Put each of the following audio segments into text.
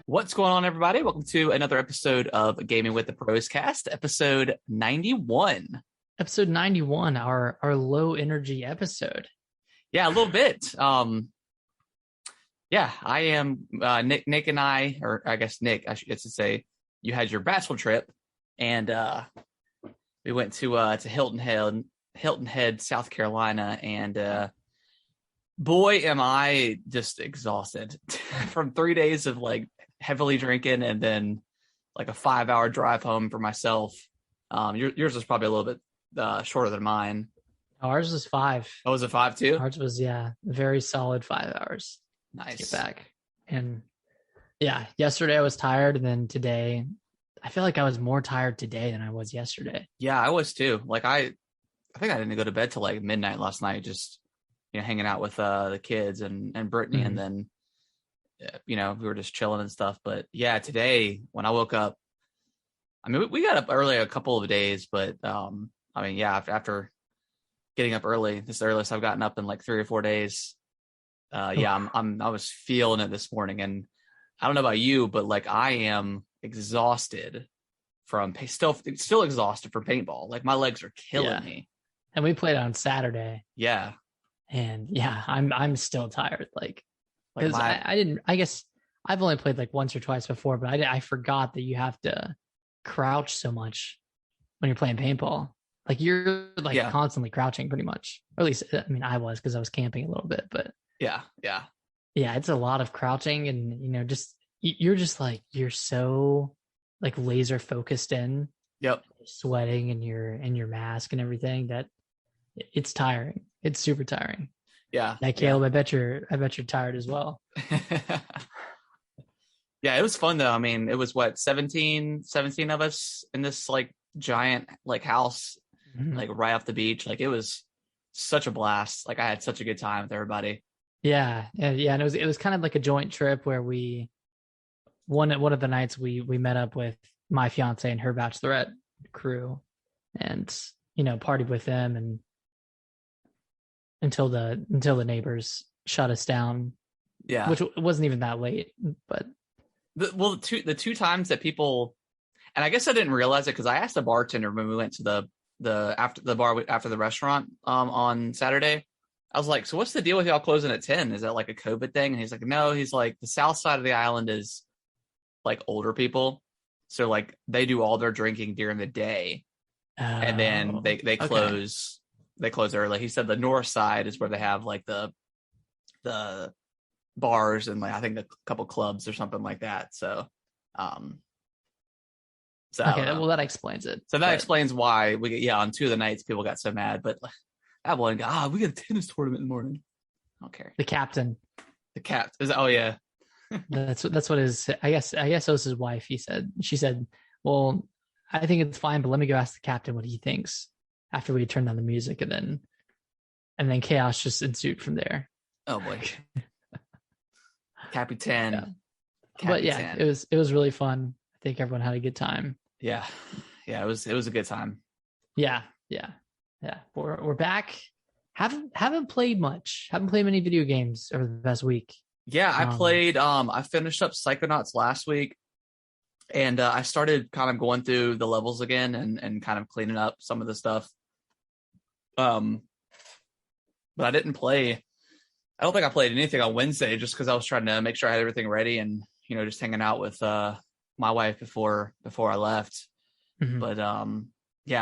What's going on, everybody? Welcome to another episode of Gaming with the Pros Cast, episode 91. Episode 91, our low energy episode. Yeah, a little bit. Yeah, I am Nick and I, or I guess Nick, I should say, you had your bachelor trip, and we went to Hilton Head, South Carolina, and boy, am I just exhausted from 3 days of like heavily drinking and then like a 5-hour drive home for myself. Yours was probably a little bit shorter than mine. Ours was 5. Oh, was it 5 too? Ours was, very solid 5 hours. Nice. To get back. And yeah, yesterday I was tired, and then today I feel like I was more tired today than I was yesterday. Yeah, I was too. Like I think I didn't go to bed till like midnight last night, just hanging out with the kids and Brittany, and then we were just chilling and stuff. But yeah, today when I woke up, I mean, we got up early a couple of days, but after getting up early, this is the earliest I've gotten up in like 3 or 4 days. I was feeling it this morning, and I don't know about you, but like I am exhausted from still exhausted from paintball. Like my legs are killing me. And we played on Saturday. Yeah. And yeah, I'm still tired. Because I guess I've only played like once or twice before, but I forgot that you have to crouch so much when you're playing paintball. Like you're constantly crouching pretty much. Or at least, I mean, I was, because I was camping a little bit, but yeah, it's a lot of crouching, and you're so like laser focused in. Yep. Sweating in your mask and everything, that it's tiring. It's super tiring. Yeah. Caleb, I bet you're tired as well. Yeah, it was fun though. I mean, it was what, 17 of us in this like giant like house, like right off the beach. Like it was such a blast. Like I had such a good time with everybody. Yeah. And it was kind of like a joint trip where we one of the nights we met up with my fiance and her bachelorette crew, and partied with them, and until the neighbors shut us down. Yeah, which wasn't even that late. But the two times that people, and I guess I didn't realize it because I asked the bartender when we went to the after the restaurant on Saturday. I was like, so what's the deal with y'all closing at 10? Is that like a COVID thing? And he's like, no. He's like, the south side of the island is like older people, so like they do all their drinking during the day, and then they close. They close early. He said the north side is where they have like the bars and like I think a couple clubs or something like that. So okay, well that explains it. So that explains why on 2 of the nights people got so mad. But that one guy, we got a tennis tournament in the morning. I don't care. The captain is, oh yeah. That's what his, I guess it was his wife. She said, well, I think it's fine, but let me go ask the captain what he thinks, after we turned on the music, and then chaos just ensued from there. Oh boy. Capitan. Yeah. But yeah, it was really fun. I think everyone had a good time. Yeah. It was a good time. Yeah. We're back. Haven't played much. Haven't played many video games over the past week. Yeah, I played. I finished up Psychonauts last week, and I started kind of going through the levels again and kind of cleaning up some of the stuff. But I didn't play. I don't think I played anything on Wednesday just because I was trying to make sure I had everything ready and just hanging out with my wife before I left. But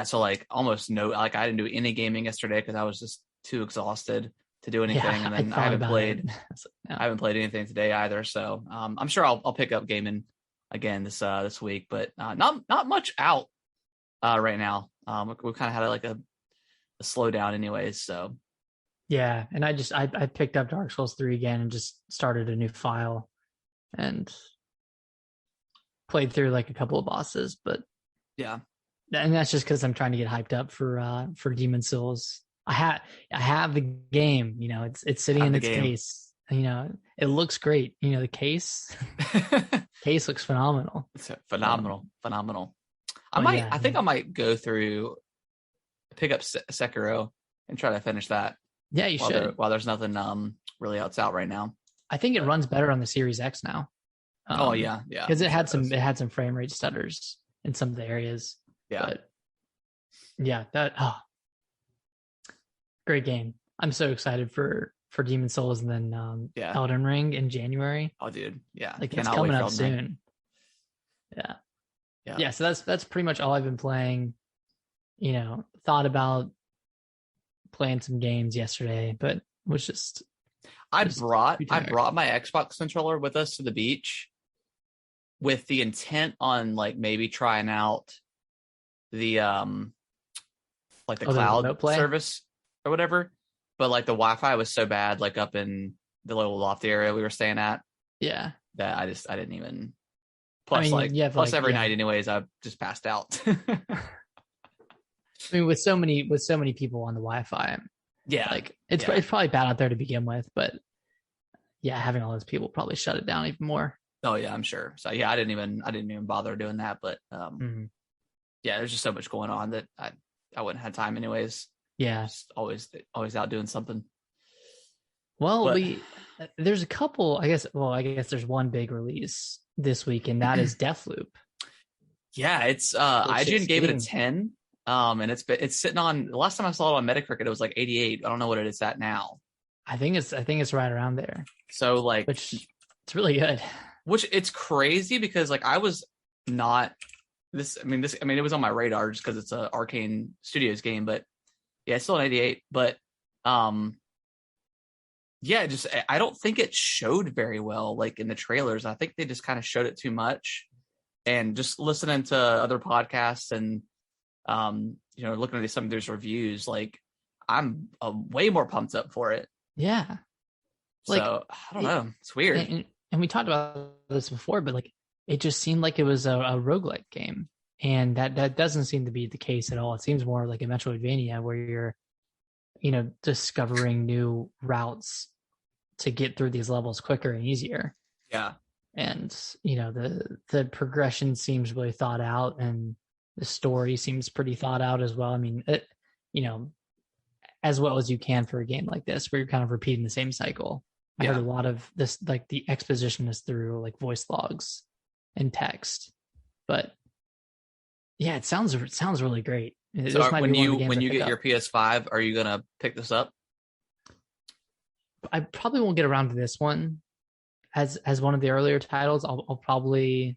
so like almost no, like I didn't do any gaming yesterday because I was just too exhausted to do anything, and then I haven't played. I haven't played anything today either. So I'm sure I'll pick up gaming again this week, but not much out right now. We kind of had like a slowdown, anyways. So yeah, and I picked up Dark Souls 3 again and just started a new file and played through like a couple of bosses, but yeah, and that's just because I'm trying to get hyped up for Demon Souls. I have the game, it's sitting in its case. It looks great. The case looks phenomenal. It's phenomenal. I think I might go through, pick up Sekiro and try to finish that. Yeah, you should. While there's nothing really else out right now. I think it runs better on the Series X now. Oh yeah, yeah. Because it had some frame rate stutters in some of the areas. Yeah. But yeah, great game. I'm so excited for Demon Souls and then Elden Ring in January. Oh dude, yeah. Like it's coming up soon. Yeah. Yeah, so that's pretty much all I've been playing. You know, thought about playing some games yesterday, but was just I brought my Xbox controller with us to the beach with the intent on like maybe trying out the like the cloud service or whatever. But like the Wi-Fi was so bad, like up in the little lofty area we were staying at. Yeah. That I didn't even. Plus, every night, anyways, I just passed out. I mean, with so many people on the Wi-Fi, like it's probably bad out there to begin with, but yeah, having all those people probably shut it down even more. Oh yeah, I'm sure. So yeah, I didn't even bother doing that, but yeah, there's just so much going on that I wouldn't have time anyways. Yeah, just always out doing something. Well, there's a couple. I guess there's one big release this week, and that is Deathloop. Yeah, it's IGN gave it a 10, and it's sitting on. The last time I saw it on Metacritic, it was like 88. I don't know what it is at now. I think it's right around there. So like, which it's really good. Which it's crazy because like I was not this. I mean it was on my radar just because it's a Arcane Studios game, but yeah, it's still an 88. But yeah, just I don't think it showed very well like in the trailers. I think they just kind of showed it too much. And just listening to other podcasts and looking at some of these reviews, like I'm way more pumped up for it. Yeah. So I don't know. It's weird. And we talked about this before, but like it just seemed like it was a roguelike game. And that doesn't seem to be the case at all. It seems more like a Metroidvania where you're, discovering new routes to get through these levels quicker and easier. Yeah. And, the progression seems really thought out and the story seems pretty thought out as well. I mean, as well as you can for a game like this, where you're kind of repeating the same cycle. I heard a lot of this, like the exposition is through like voice logs and text, but yeah, it sounds really great. So when you get your PS5, are you gonna pick this up? I probably won't get around to this one as one of the earlier titles. I'll probably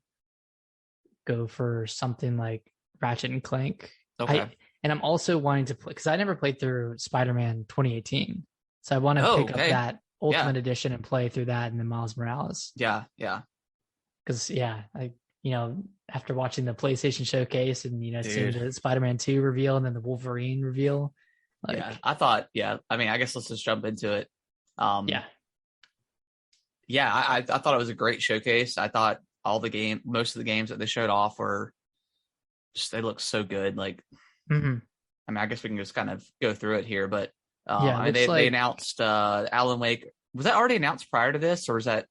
go for something like Ratchet and Clank. Okay. And I'm also wanting to play because I never played through Spider-Man 2018, so I want to pick up that Ultimate Edition and play through that, and then Miles Morales. Yeah. Because after watching the PlayStation showcase and seeing the Spider-Man 2 reveal and then the Wolverine reveal, I thought, I mean, I guess let's just jump into it. I thought it was a great showcase. I thought most of the games that they showed off were just, they look so good. Like, I mean, I guess we can just kind of go through it here, but they announced Alan Wake. Was that already announced prior to this, or was that?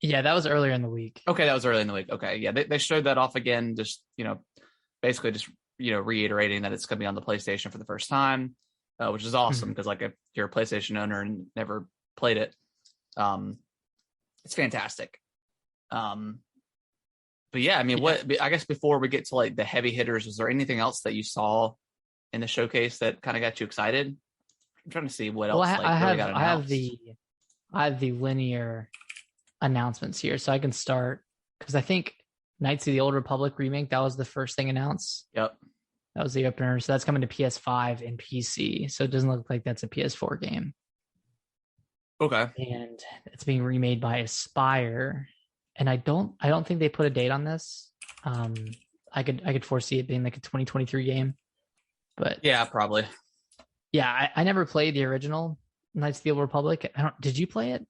Yeah, that was earlier in the week. Okay, that was early in the week. Okay, yeah, they showed that off again, just basically just reiterating that it's going to be on the PlayStation for the first time, which is awesome because like if you're a PlayStation owner and never played it, it's fantastic. But yeah, I mean, I guess before we get to like the heavy hitters, was there anything else that you saw in the showcase that kind of got you excited? I'm trying to see what else. I have the linear announcements here, so I can start because I think Knights of the Old Republic remake, that was the first thing announced. Yep, that was the opener. So that's coming to PS5 and PC. So it doesn't look like that's a PS4 game. Okay, and it's being remade by Aspyr, and I don't think they put a date on this. I could foresee it being like a 2023 game, but yeah, probably. Yeah, I never played the original Knights of the Old Republic. Did you play it?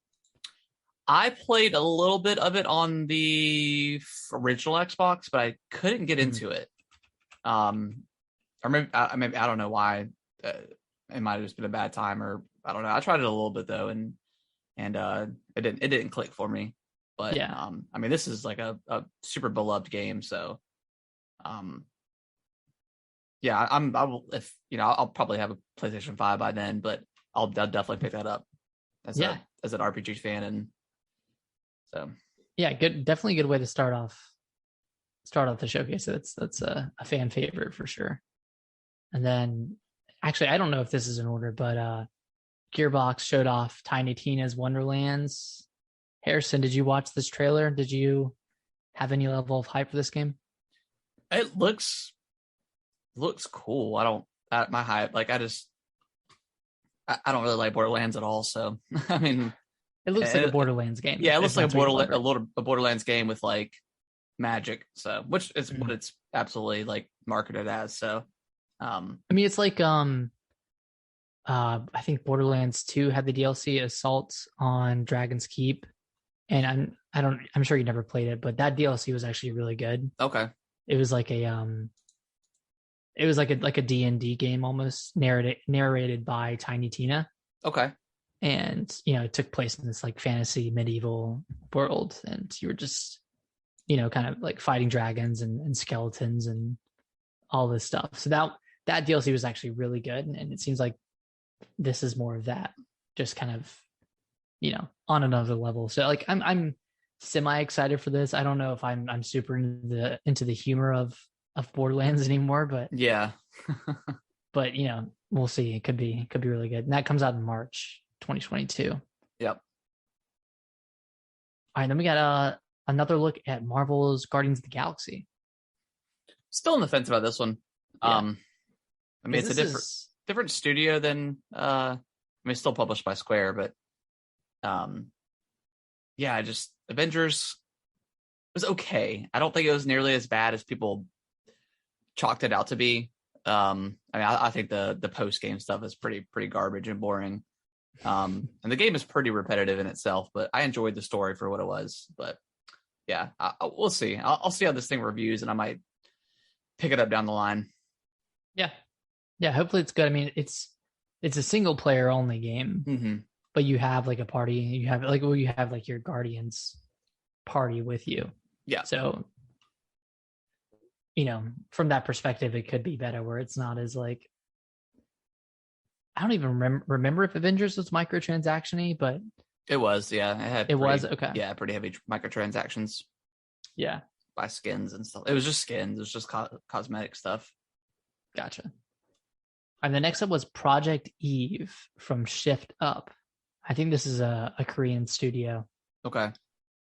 I played a little bit of it on the original Xbox, but I couldn't get into it. Or maybe I don't know why. It might have just been a bad time, or I don't know. I tried it a little bit though, and it didn't click for me. But yeah, I mean, this is like a super beloved game, so yeah, I'll probably have a PlayStation 5 by then, but I'll definitely pick that up as an RPG fan, and so Yeah, good. Definitely a good way to start off the showcase. So that's a fan favorite for sure. And then, actually, I don't know if this is in order, but Gearbox showed off Tiny Tina's Wonderlands. Harrison, did you watch this trailer? Did you have any level of hype for this game? It looks cool. I don't my hype. Like I don't really like Borderlands at all. So I mean, it looks like a Borderlands game. Yeah, it looks like a Borderlands game with like magic. So which is what it's absolutely like marketed as. So I mean, it's like I think Borderlands 2 had the DLC Assault on Dragon's Keep, and I'm sure you never played it, but that DLC was actually really good. Okay. It was like a D&D game almost narrated by Tiny Tina. Okay. And it took place in this like fantasy medieval world, and you were just kind of like fighting dragons and skeletons and all this stuff. So that DLC was actually really good, and it seems like this is more of that, just kind of on another level. So like I'm semi excited for this. I don't know if I'm super into the humor of Borderlands anymore, but yeah. but we'll see. It could be really good. And that comes out in March 2022. Yep. All right, then we got another look at Marvel's Guardians of the Galaxy. Still on the fence about this one. Yeah. I mean, it's a different studio than I mean, it's still published by Square, but yeah, just Avengers was okay. I don't think it was nearly as bad as people chalked it out to be. I mean, I think the post game stuff is pretty garbage and boring. And the game is pretty repetitive in itself, but I enjoyed the story for what it was. But yeah, we'll see. I'll see how this thing reviews, and I might pick it up down the line. Yeah. Hopefully it's good. I mean, it's a single player only game, but you have like a party. You have like your Guardians party with you. Yeah. So from that perspective, it could be better where it's not as like, I don't even remember if Avengers was microtransaction-y, but it was, yeah. It was okay. Yeah, pretty heavy microtransactions. Yeah, by skins and stuff. It was just skins. It was just cosmetic stuff. Gotcha. And the next up was Project Eve from Shift Up. I think this is a Korean studio. Okay.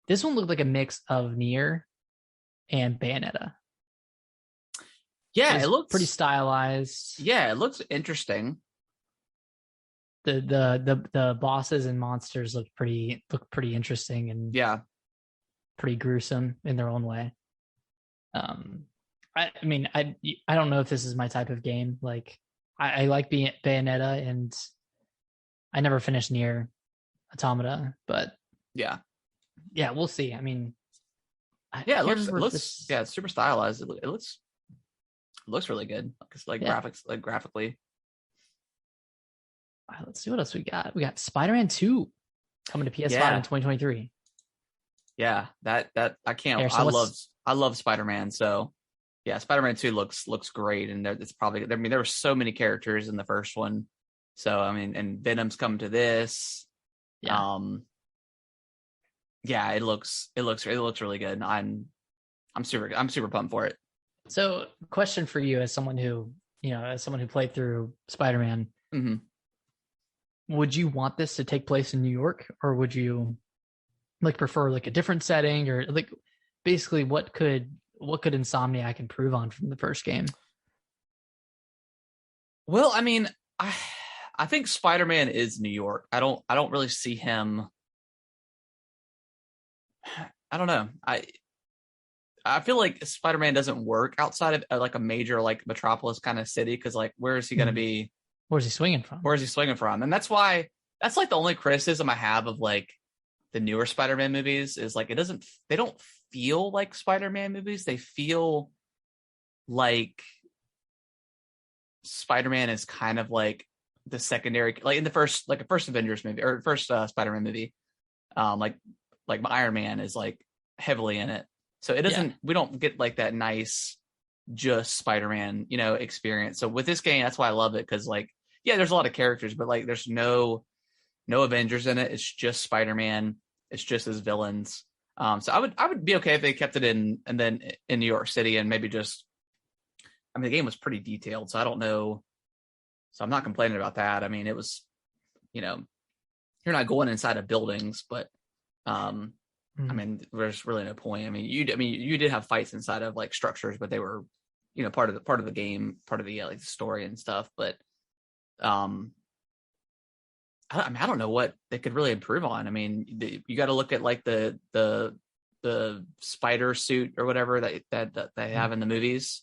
This one looked like a mix of Nier and Bayonetta. Yeah, it looks pretty stylized. Yeah, it looks interesting. The bosses and monsters look pretty interesting and pretty gruesome in their own way. I mean, I don't know if this is my type of game. Like, I like Bayonetta, and I never finished Nier Automata, but yeah, we'll see. I mean, it looks it's super stylized. It looks really good. Like graphics, like graphically. All right, let's see what else we got. We got Spider-Man 2 coming to PS5 in 2023. Yeah, that I can't. I love Spider-Man. So yeah, Spider-Man 2 looks great, and it's probably. I mean, there were so many characters in the first one. So I mean, and Venom's come to this. Yeah. Yeah, it looks really good. I'm super pumped for it. So, question for you, as someone who played through Spider-Man, would you want this to take place in New York, or would you like prefer like a different setting, or like basically what could Insomniac improve on from the first game? Well, I mean, I think Spider-Man is New York. I don't really see him. I don't know. I feel like Spider-Man doesn't work outside of like a major like metropolis kind of city, because like where is he going to be? Where's he swinging from? And that's why that's like the only criticism I have of like the newer Spider-Man movies is like they don't feel like Spider-Man movies. They feel like Spider-Man is kind of like the secondary, like in the first Avengers movie or first Spider-Man movie, like Iron Man is like heavily in it. So it doesn't, we don't get like that nice, just Spider-Man, experience. So with this game, that's why I love it. Cause like, yeah, there's a lot of characters, but like, there's no Avengers in it. It's just Spider-Man. It's just his villains. So I would be okay if they kept it in New York City and maybe just. I mean, the game was pretty detailed, so I don't know. So I'm not complaining about that. I mean, it was, you're not going inside of buildings, but I mean, there's really no point. I mean, you did have fights inside of like structures, but they were, part of the game, part of the like the story and stuff. But I don't know what they could really improve on. I mean, you got to look at like the spider suit or whatever that they have in the movies.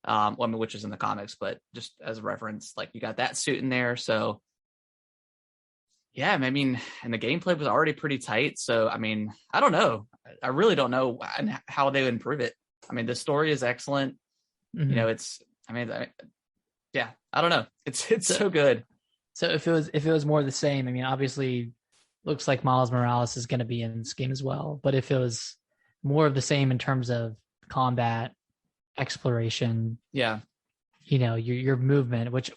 Which is in the comics, but just as a reference, like you got that suit in there. So yeah, I mean, and the gameplay was already pretty tight. So, I mean, I don't know. I really don't know how they would improve it. I mean, the story is excellent. Yeah, I don't know. It's so good. So if it was more the same, I mean, obviously looks like Miles Morales is going to be in this game as well, but if it was more of the same in terms of combat, exploration, your movement, which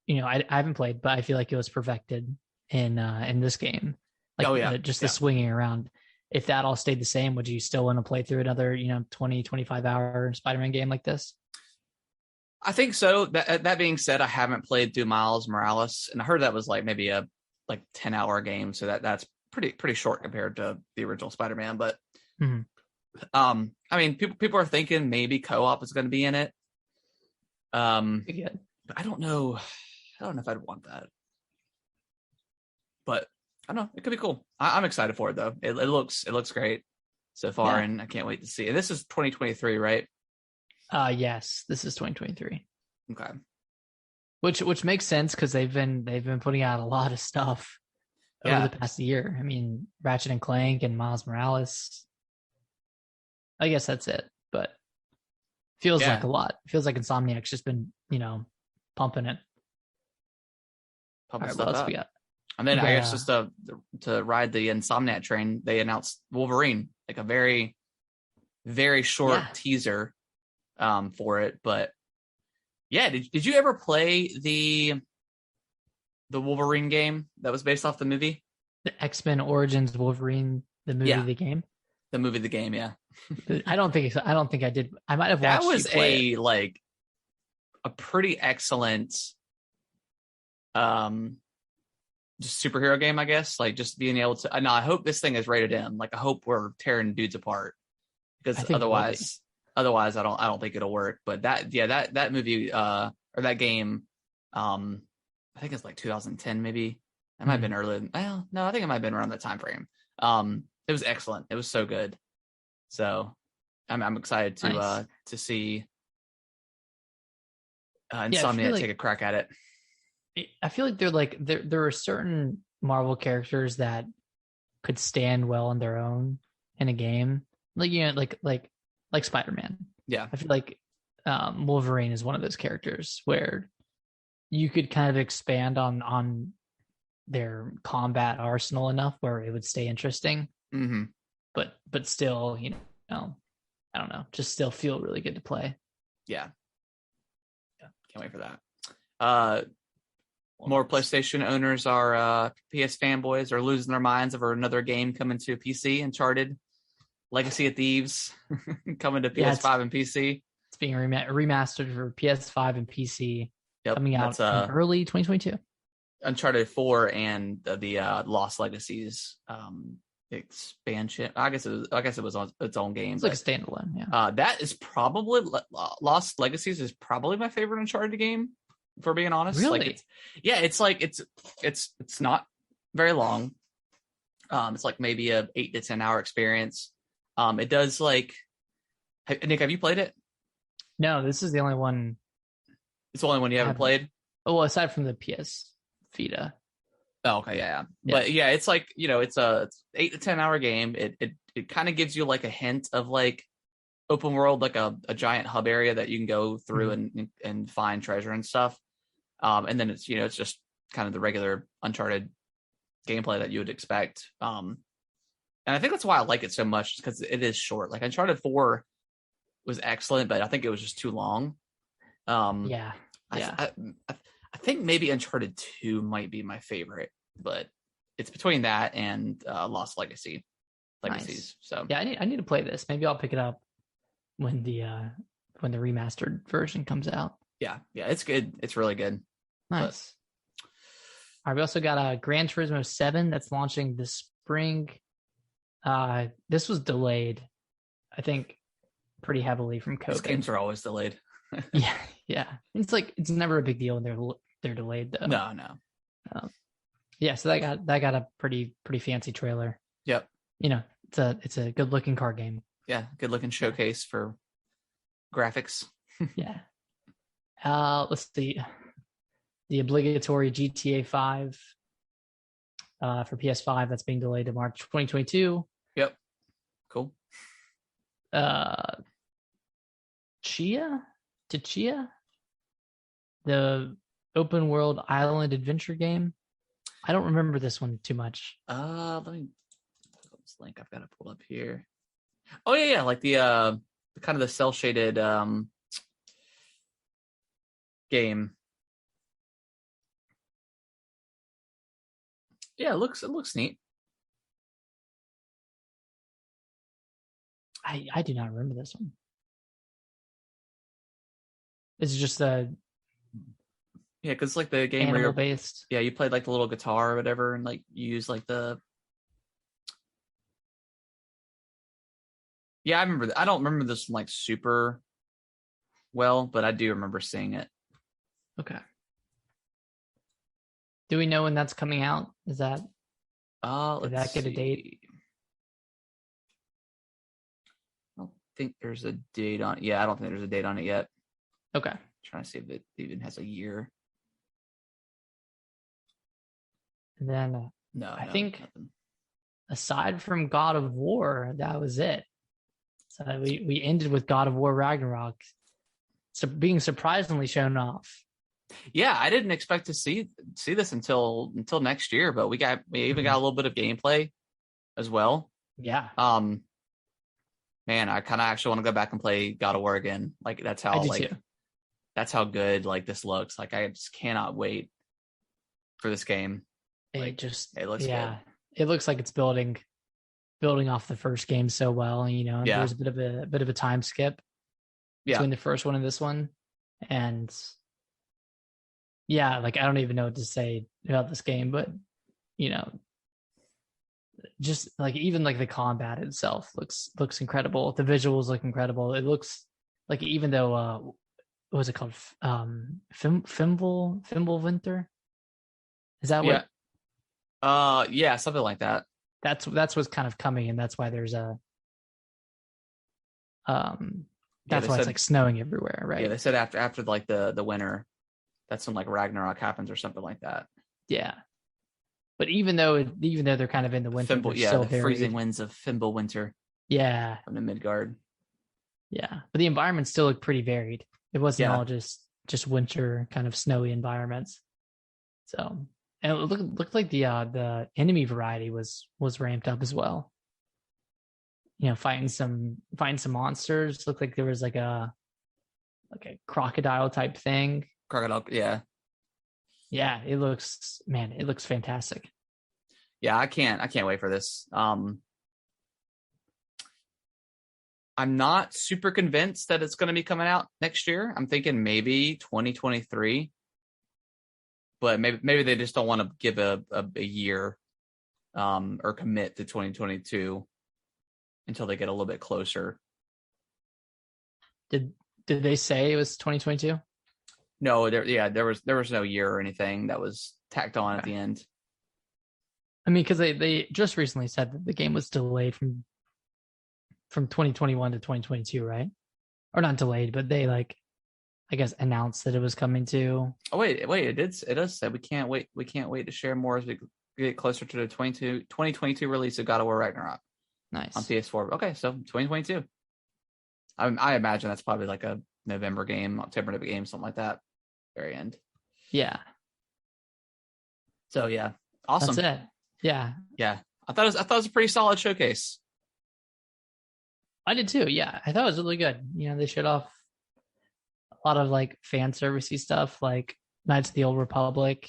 I haven't played, but I feel like it was perfected in this game, like the swinging around. If that all stayed the same, would you still want to play through another 20-25 hour Spider-Man game like this? I think so. That being said, I haven't played through Miles Morales, and I heard that was like maybe a 10-hour game, so that's pretty short compared to the original Spider-Man. But I mean, people are thinking maybe co-op is going to be in it. But I don't know. I don't know if I'd want that. But I don't know. It could be cool. I'm excited for it though. It looks great so far, and I can't wait to see. And this is 2023, right? Yes, this is 2023. Okay. Which makes sense because they've been putting out a lot of stuff over the past year. I mean, Ratchet and Clank and Miles Morales. I guess that's it, but feels like a lot. Feels like Insomniac's just been, pumping it. Pumping stuff what else up. We got? And then I guess just to ride the Insomniac train, they announced Wolverine, like a very, very short teaser for it. But yeah, did you ever play the Wolverine game that was based off the movie? The X-Men Origins Wolverine, the movie, the game? The movie, the game, yeah. I don't think I did. I might have watched. That was a pretty excellent just superhero game, I guess. Like just being able to. No, I hope this thing is rated M. Like I hope we're tearing dudes apart because otherwise I don't think it'll work. But that movie or that game, I think it's like 2010 maybe. It might have been earlier. Well, no, I think it might have been around that time frame. It was excellent. It was so good. So I'm excited to see Insomniac take a crack at it. I feel like there are certain Marvel characters that could stand well on their own in a game, like Spider-Man. Yeah, I feel like Wolverine is one of those characters where you could kind of expand on their combat arsenal enough where it would stay interesting. Mm-hmm. But still, I don't know, just still feel really good to play. Yeah. Can't wait for that. More PlayStation owners are PS fanboys are losing their minds over another game coming to PC. Uncharted, Legacy of Thieves, coming to PS5 and PC. It's being remastered for PS5 and PC. Yep, coming out in early 2022. Uncharted 4 and the Lost Legacies expansion. I guess it was on its own game. It's like a standalone. Yeah. That is probably Lost Legacies is probably my favorite Uncharted game, for being honest. Really? It's not very long. It's like maybe a 8 to 10 hour experience. It does like. Nick, have you played it? No, this is the only one. It's the only one you haven't played. Oh, well, aside from the PS Vita. Oh, okay, yeah. But yeah, it's like it's a 8 to 10 hour game. It kind of gives you like a hint of like open world, like a giant hub area that you can go through and find treasure and stuff. And then it's it's just kind of the regular Uncharted gameplay that you would expect. And I think that's why I like it so much, because it is short. Like Uncharted 4 was excellent, but I think it was just too long. I think maybe Uncharted 2 might be my favorite, but it's between that and Lost Legacy. legacies. Nice. So yeah, I need to play this. Maybe I'll pick it up when the remastered version comes out. Yeah, it's good. It's really good. Nice. All right, we also got a Gran Turismo 7 that's launching this spring. This was delayed, I think, pretty heavily from COVID. These games are always delayed. yeah. It's never a big deal when they're delayed though. No. Yeah, so that got a pretty fancy trailer. Yep. It's a good looking car game. Yeah, good looking showcase for graphics. Yeah. Let's see. The obligatory GTA 5 for PS5 that's being delayed to March 2022. Yep. Cool. Chia, the open world island adventure game. I don't remember this one too much. Let me pull up this link I've got to pull up here. Oh yeah, like the kind of the cell shaded game. Yeah, it looks neat. I do not remember this one. It's just a because it's like the game animal where based. Yeah, you played like the little guitar or whatever, and like you use like the. Yeah, I remember. I don't remember this like super well, but I do remember seeing it. Okay. Do we know when that's coming out? Is that? Did that get a date? I don't think there's a date on. Yeah, I don't think there's a date on it yet. Okay. Trying to see if it even has a year. And then I think nothing. Aside from God of War, that was it. So we ended with God of War Ragnarok, so being surprisingly shown off. Yeah, I didn't expect to see this until next year, but we even got a little bit of gameplay as well. Yeah. Man, I kind of actually want to go back and play God of War again. Like that's how that's how good like this looks. Like I just cannot wait for this game. It looks good. It looks like it's building off the first game so well. There's a bit of a time skip between the first one and this one, and like I don't even know what to say about this game, but just like even like the combat itself looks incredible. The visuals look incredible. It looks like even though what was it called? Fimbulwinter? Is that what? Yeah, something like that. That's what's kind of coming, and that's why there's a that's why it's like snowing everywhere, right? Yeah, they said after like the winter, that's when like Ragnarok happens or something like that. Yeah. But even though they're kind of in the winter, the freezing winds of Fimbulwinter. Yeah. From the Midgard. Yeah. But the environments still look pretty varied. It wasn't all just winter kind of snowy environments. So, and it looked like the enemy variety was ramped up as well. Fighting some monsters. Looked like there was like a crocodile type thing. Crocodile, yeah. Yeah, it looks fantastic. Yeah, I can't wait for this. I'm not super convinced that it's going to be coming out next year. I'm thinking maybe 2023, but maybe they just don't want to give a year or commit to 2022 until they get a little bit closer. Did they say it was 2022? No, there was no year or anything that was tacked on at the end. I mean, because they just recently said that the game was delayed from 2021 to 2022, right? Or not delayed, but they I guess announced that it was coming to. Oh wait, it does say we can't wait to share more as we get closer to the 2022 release of God of War Ragnarok. Nice. On PS4. Okay, so 2022. I imagine that's probably like a November game, October game, something like that. Very end. Yeah. So yeah, awesome. That's it. Yeah. Yeah, I thought it was a pretty solid showcase. I did too. Yeah, I thought it was really good. They showed off a lot of like fan servicey stuff, like Knights of the Old Republic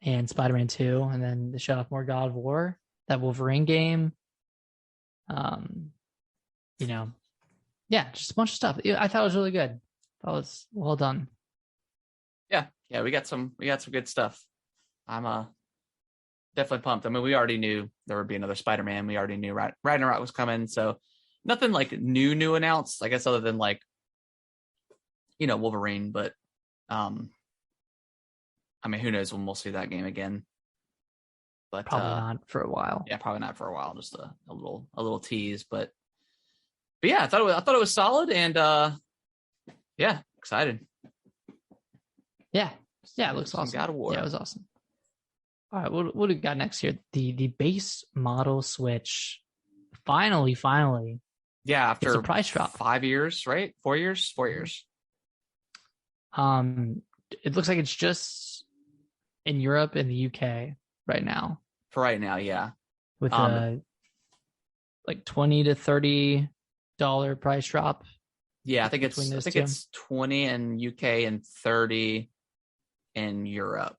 and Spider-Man 2, and then they showed off more God of War, that Wolverine game. You know, yeah, just a bunch of stuff. I thought it was really good. That was well done. Yeah, we got some good stuff. I'm definitely pumped. I mean, we already knew there would be another Spider-Man. We already knew Ragnarok was coming, so nothing like new announced, I guess, other than like, Wolverine. But I mean, who knows when we'll see that game again? But probably not for a while. Yeah, probably not for a while. Just a little tease, but yeah, I thought it was solid, and yeah, excited. Yeah, it looks awesome. God of War. Yeah, it was awesome. All right, what do we got next here? The base model Switch finally. Yeah, after a price drop. 5 years, right? 4 years? 4 years. It looks like it's just in Europe and the UK right now. For right now, yeah. With a like $20 to $30 price drop. Yeah, I think it's 20 in UK and 30 in Europe.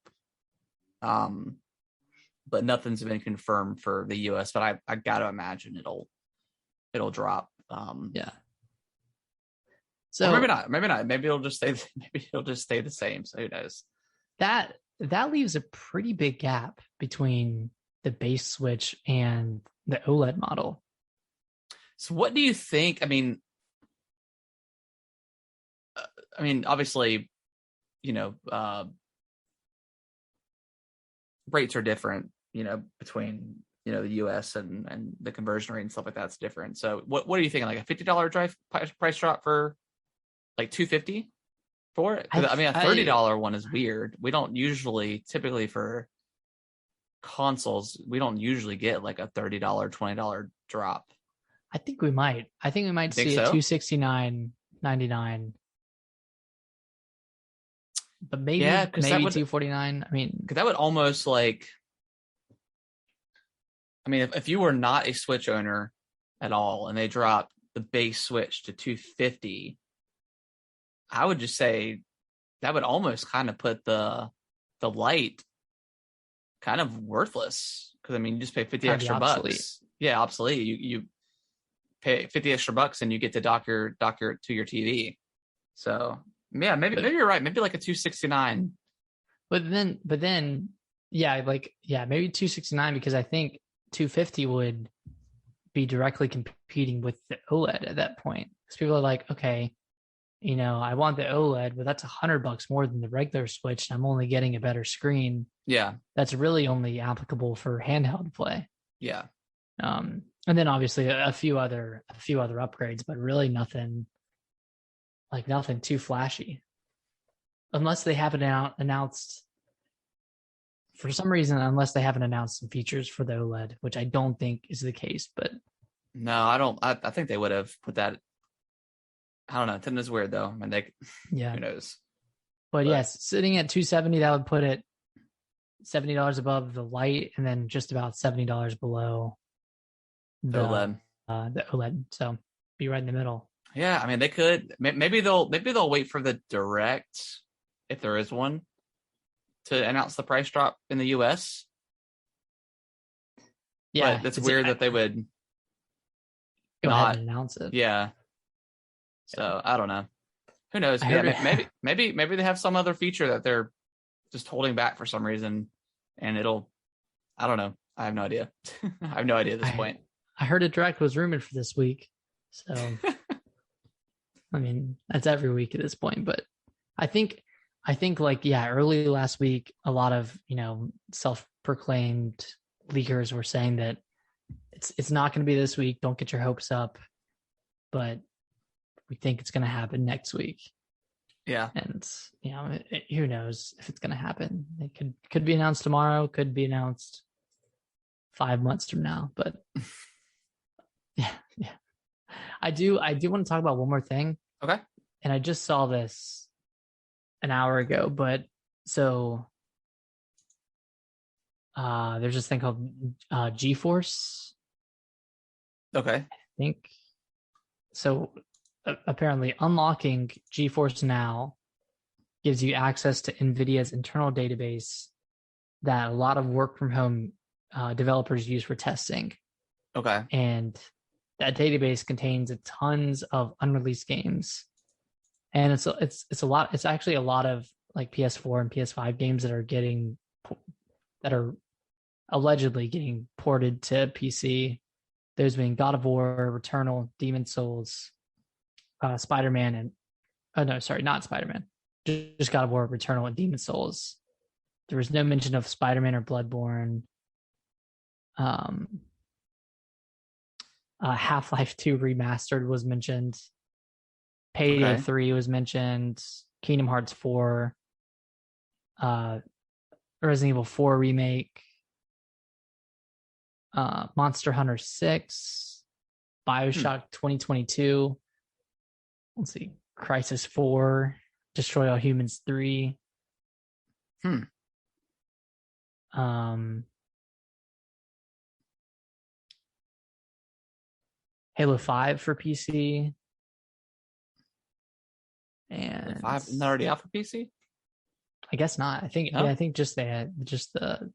But nothing's been confirmed for the US, but I gotta imagine it'll drop. Yeah. So maybe not. Maybe it'll just stay the same. So who knows? That leaves a pretty big gap between the base Switch and the OLED model. So what do you think? I mean, obviously, rates are different, between, the US and the conversion rate and stuff like that's different. So what are you thinking? Like a $50 price drop for like $250 for it? I mean, a $30 one is weird. We don't usually, typically for consoles, we don't usually get like a $30, $20 drop. I think we might see a $269.99. But maybe $249. I mean, because that would almost like, if you were not a Switch owner at all and they dropped the base Switch to $250, I would just say that would almost kind of put the Lite kind of worthless, because you just pay 50 extra bucks. Yeah, obsolete. You pay 50 extra bucks and you get to dock your to your TV. So yeah, maybe you're right. Maybe like a $269. But then, maybe $269, because I think $250 would be directly competing with the OLED at that point. Because people are like, okay, I want the OLED, but that's $100 more than the regular Switch, and I'm only getting a better screen. Yeah, that's really only applicable for handheld play. Yeah. And then obviously a few other upgrades, but really nothing too flashy, unless they haven't announced. For some reason, unless they haven't announced some features for the OLED, which I don't think is the case. But no, I don't. I think they would have put that. I don't know. Nintendo's weird though. Who knows? But yes, sitting at $270, that would put it $70 above the Lite, and then just about $70 below the OLED. So be right in the middle. Yeah, they could. Maybe they'll wait for the Direct, if there is one, to announce the price drop in the US. Yeah, but it's weird that they would go ahead and announce it. Yeah. So I don't know. Who knows? Maybe they have some other feature that they're just holding back for some reason, and I don't know. I have no idea. I have no idea at this point. I heard a Direct was rumored for this week, so that's every week at this point. But I think early last week, a lot of self-proclaimed leakers were saying that it's not going to be this week. Don't get your hopes up, but we think it's going to happen next week. Yeah, and who knows if it's going to happen? It could be announced tomorrow. Could be announced 5 months from now. But yeah. I do want to talk about one more thing. Okay. And I just saw this an hour ago, but so there's this thing called GeForce. Okay. I think so. Apparently, unlocking GeForce Now gives you access to NVIDIA's internal database that a lot of work from home developers use for testing. Okay. And that database contains tons of unreleased games, and it's a lot. It's actually a lot of like PS4 and PS5 games that are allegedly getting ported to PC. Those being God of War, Returnal, Demon Souls, Spider-Man, and no, sorry, not Spider-Man. Just God of War, Returnal, and Demon Souls. There was no mention of Spider-Man or Bloodborne. Half-Life 2 Remastered was mentioned. Payday 3 was mentioned. Kingdom Hearts 4. Resident Evil 4 Remake. Monster Hunter 6. Bioshock 2022. Let's see. Crisis 4. Destroy All Humans 3. Halo 5 for PC. And 5 isn't that already out for PC? I guess not. I think I think just the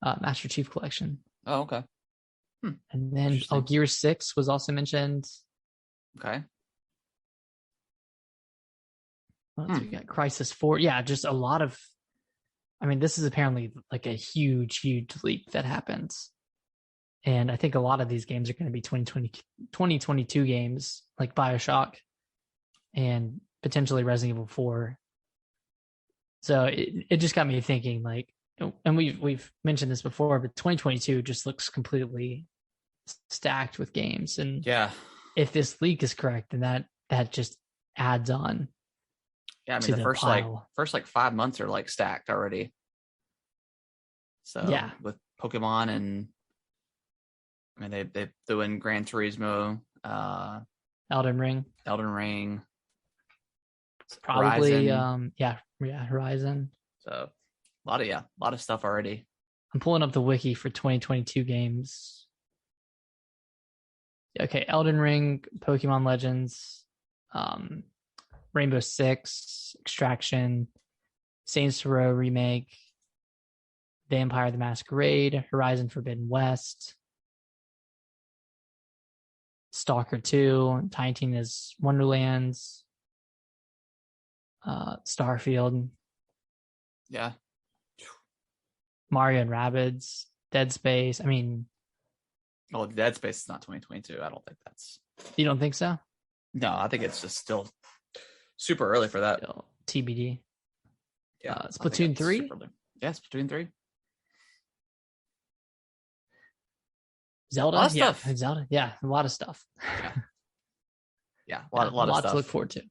Master Chief Collection. Oh, okay. And then Gears 6 was also mentioned. Okay. We got Crisis 4. Yeah, just a lot of. I mean, this is apparently like a huge leap that happens. And I think a lot of these games are going to be 2022 games, like Bioshock and potentially Resident Evil 4. So it just got me thinking, like, and we've mentioned this before, but 2022 just looks completely stacked with games. And if this leak is correct, then that just adds on. Yeah, I mean the first 5 months are like stacked already. So with Pokemon and I mean they threw in Gran Turismo, Elden Ring. Probably Horizon. Horizon. So a lot of stuff already. I'm pulling up the wiki for 2022 games. Okay, Elden Ring, Pokemon Legends, Rainbow Six, Extraction, Saints Row Remake, Vampire the Masquerade, Horizon Forbidden West, Stalker 2, Tiny Tina's Wonderlands, Starfield. Yeah. Mario and Rabbids, Dead Space. I mean... Well, Dead Space is not 2022. I don't think that's... You don't think so? No, I think it's just still super early for that. Still TBD. Yeah. Splatoon 3? Yeah, Splatoon 3. Zelda? A lot of stuff. Zelda. Yeah, a lot of stuff. Yeah, a lot of stuff to look forward to.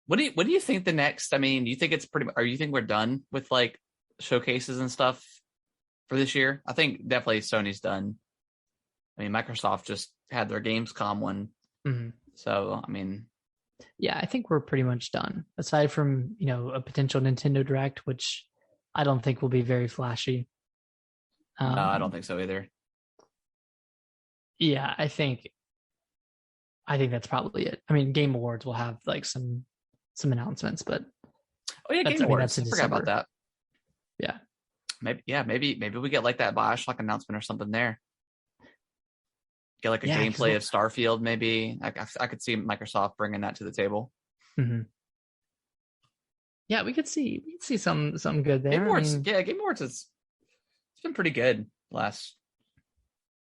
What do you think the next? I mean, do you think it's you think we're done with like showcases and stuff for this year? I think definitely Sony's done. I mean, Microsoft just had their Gamescom one. Mm-hmm. So, I mean, yeah, I think we're pretty much done. Aside from, a potential Nintendo Direct, which I don't think will be very flashy. No, I don't think so either. Yeah, I think that's probably it. I mean, Game Awards will have like some announcements, but Game Awards. I forgot about that. Yeah. Maybe we get like that BioShock announcement or something there. Get like a gameplay of Starfield, maybe. I could see Microsoft bringing that to the table. Mm-hmm. Yeah, we could see some good there. Game Awards, Game Awards it's been pretty good last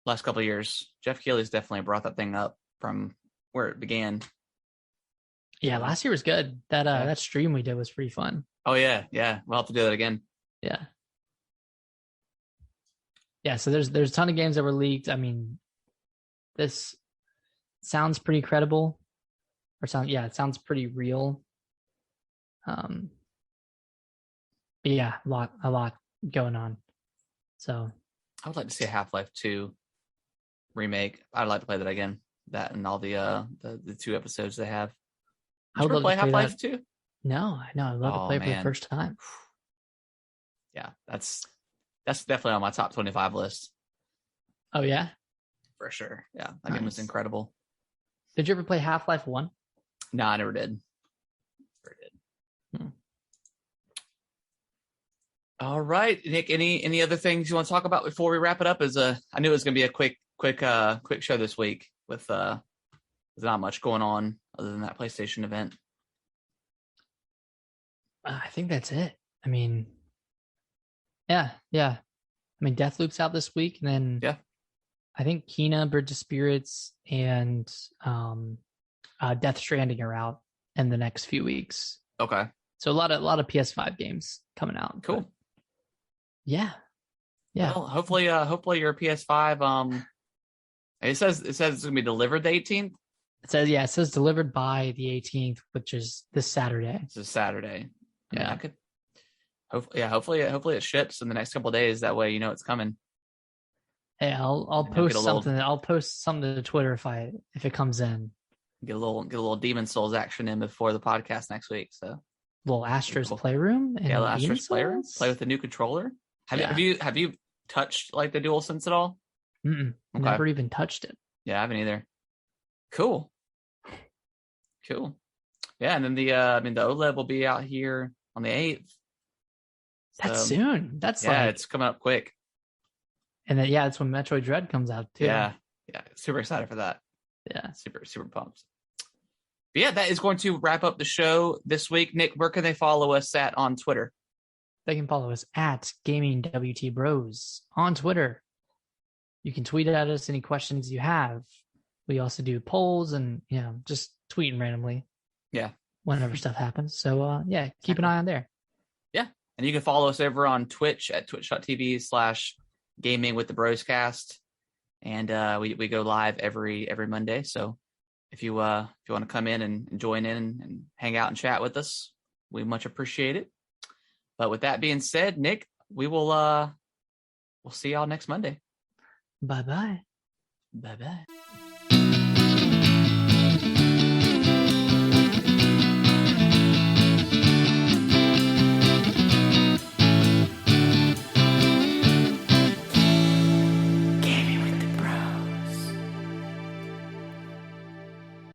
couple of years. Jeff Keighley's definitely brought that thing up from where it began. Yeah, last year was good. That stream we did was pretty fun. Oh yeah. We'll have to do that again. Yeah. Yeah, so there's a ton of games that were leaked. I mean, this sounds pretty credible. It sounds pretty real. But yeah, a lot going on. So I would like to see a Half-Life 2 remake. I'd like to play that again. That and all the 2 episodes they have. I would love to play Half-Life 2? No, I'd love to play it for the first time. Yeah, that's definitely on my top 25 list. Oh yeah? For sure. Yeah, that game was incredible. Did you ever play Half-Life 1? No, I never did. All right, Nick. Any other things you want to talk about before we wrap it up? I knew it was going to be a quick show this week. with there's not much going on other than that PlayStation event. I think that's it. I mean, yeah. I mean, Deathloop's out this week, and then I think Kena, Bridge of Spirits, and Death Stranding are out in the next few weeks. Okay. So a lot of PS5 games coming out. Cool. But yeah. Well, hopefully your PS5. It says it's gonna be delivered the 18th. It says delivered by the 18th, which is this Saturday. It's a Saturday. Yeah. Hopefully it ships in the next couple of days. That way, it's coming. Hey, I'll post something. I'll post something to Twitter if it comes in. Get a little Demon Souls action in before the podcast next week. So little Astro's Playroom. And Astro's Playroom. Play with the new controller. Have you touched like the DualSense at all? Okay. Never even touched it. Yeah, I haven't either. Cool. Yeah, and then the OLED will be out here on the 8th. That's soon. That's it's coming up quick. And then that's when Metroid Dread comes out too. Yeah, super excited for that. Yeah, super pumped. But yeah, that is going to wrap up the show this week. Nick, where can they follow us at on Twitter? They can follow us at GamingWT Bros on Twitter. You can tweet at us any questions you have. We also do polls and just tweeting randomly. Yeah, whenever stuff happens. So keep an eye on there. Yeah, and you can follow us over on Twitch at twitch.tv/gaming with the broscast. And we go live every Monday. So if you want to come in and join in and hang out and chat with us, we much appreciate it. But with that being said, Nick, we'll see y'all next Monday. Bye-bye. Bye-bye.